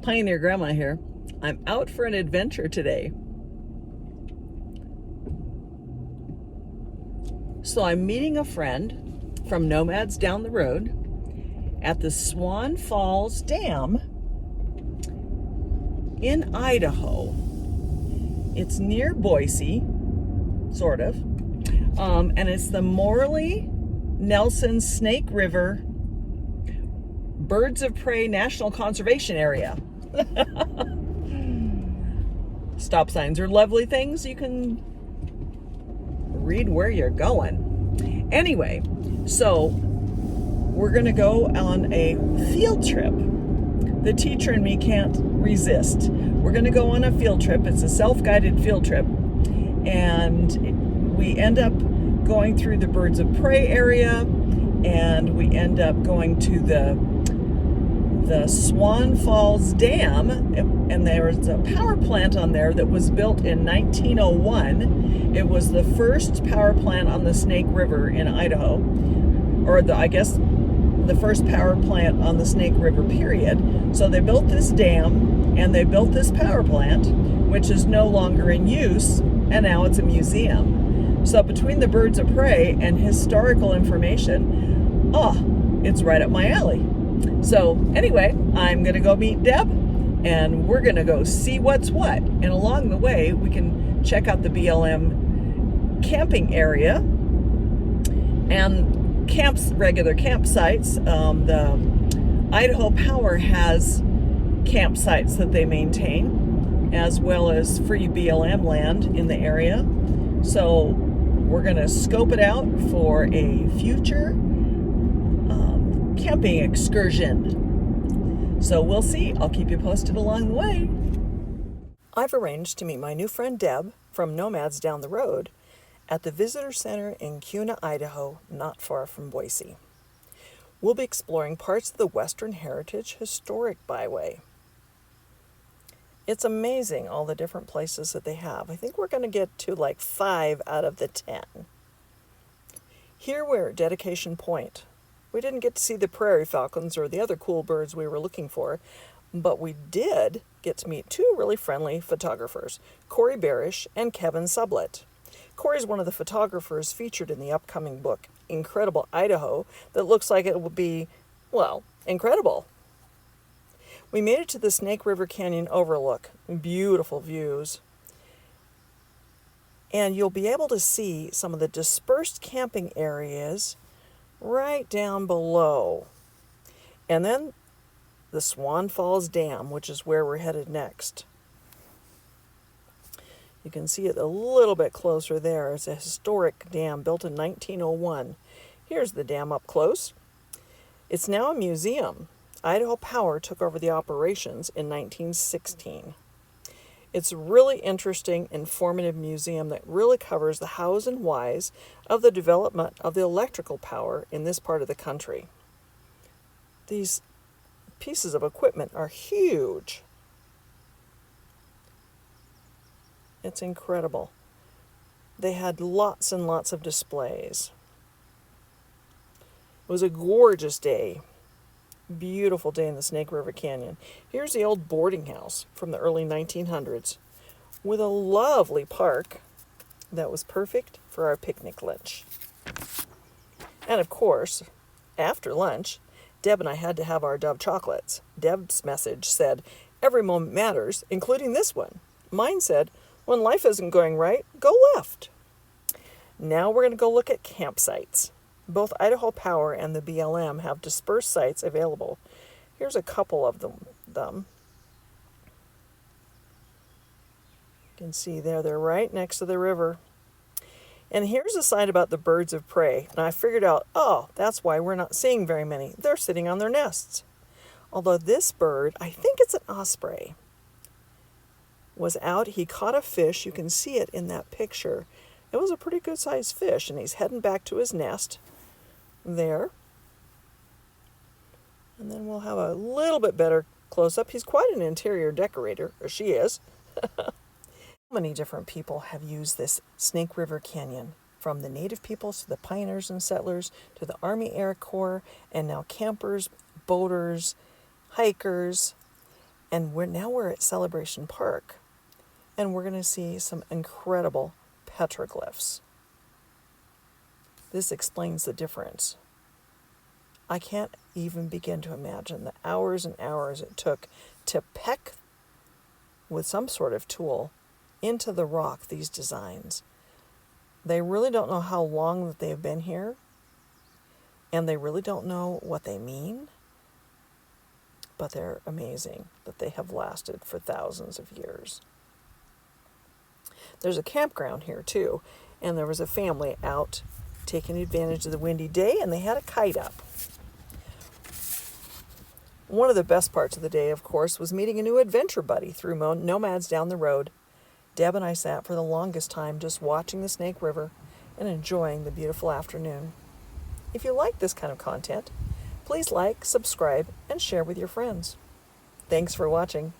Pioneer Grandma here. I'm out for an adventure today. So I'm meeting a friend from Nomads Down the Road at the Swan Falls Dam in Idaho. It's near Boise, sort of, and it's the Morley Nelson Snake River Birds of Prey National Conservation Area. Stop signs are lovely things. You can read where you're going. Anyway, so we're going to go on a field trip. The teacher and me can't resist. We're going to go on a field trip. It's a self-guided field trip. And we end up going through the Birds of Prey area, and we end up going to the Swan Falls Dam, and there's a power plant on there that was built in 1901. It was the first power plant on the Snake River in Idaho, or the first power plant on the Snake River, period. So they built this dam, and they built this power plant, which is no longer in use, and now it's a museum. So between the Birds of Prey and historical information, it's right up my alley. So anyway, I'm going to go meet Deb, and we're going to go see what's what. And along the way, we can check out the BLM camping area and regular campsites. The Idaho Power has campsites that they maintain, as well as free BLM land in the area. So we're going to scope it out for a future camping excursion. So we'll see. I'll keep you posted along the way. I've arranged to meet my new friend Deb from Nomads Down the Road at the Visitor Center in Kuna, Idaho, not far from Boise. We'll be exploring parts of the Western Heritage Historic Byway. It's amazing all the different places that they have. I think we're going to get to like 5 out of the 10. Here we're at Dedication Point. We didn't get to see the prairie falcons or the other cool birds we were looking for, but we did get to meet 2 really friendly photographers, Corey Barish and Kevin Sublett. Corey's one of the photographers featured in the upcoming book, Incredible Idaho, that looks like it will be, well, incredible. We made it to the River Canyon Overlook. Beautiful views. And you'll be able to see some of the dispersed camping areas right down below. And then the Swan Falls Dam, which is where we're headed next. You can see it a little bit closer there. It's a historic dam built in 1901. Here's the dam up close. It's now a museum. Idaho Power took over the operations in 1916. It's a really interesting, informative museum that really covers the hows and whys of the development of the electrical power in this part of the country. These pieces of equipment are huge. It's incredible. They had lots and lots of displays. It was a gorgeous day. Beautiful day in the Snake River Canyon. Here's the old boarding house from the early 1900s with a lovely park that was perfect for our picnic lunch. And of course, after lunch, Deb and I had to have our Dove chocolates. Deb's message said, "Every moment matters, including this one." Mine said, "When life isn't going right, go left." Now we're going to go look at campsites. Both Idaho Power and the BLM have dispersed sites available. Here's a couple of them. You can see there, they're right next to the river. And here's a site about the Birds of Prey. And I figured out, that's why we're not seeing very many. They're sitting on their nests. Although this bird, I think it's an osprey, was out. He caught a fish. You can see it in that picture. It was a pretty good sized fish, and he's heading back to his nest there. And then we'll have a little bit better close-up. He's quite an interior decorator, or she is. Many different people have used this Snake River Canyon, from the native peoples to the pioneers and settlers to the Army Air Corps, and now campers, boaters, hikers. And we're at Celebration Park, and we're going to see some incredible petroglyphs. This explains the difference. I can't even begin to imagine the hours and hours it took to peck with some sort of tool into the rock these designs. They really don't know how long that they've been here, and they really don't know what they mean, but they're amazing that they have lasted for thousands of years. There's a campground here too, and there was a family out taking advantage of the windy day, and they had a kite up. One of the best parts of the day, of course, was meeting a new adventure buddy through Nomads Down the Road. Deb and I sat for the longest time just watching the Snake River and enjoying the beautiful afternoon. If you like this kind of content, please like, subscribe, and share with your friends. Thanks for watching.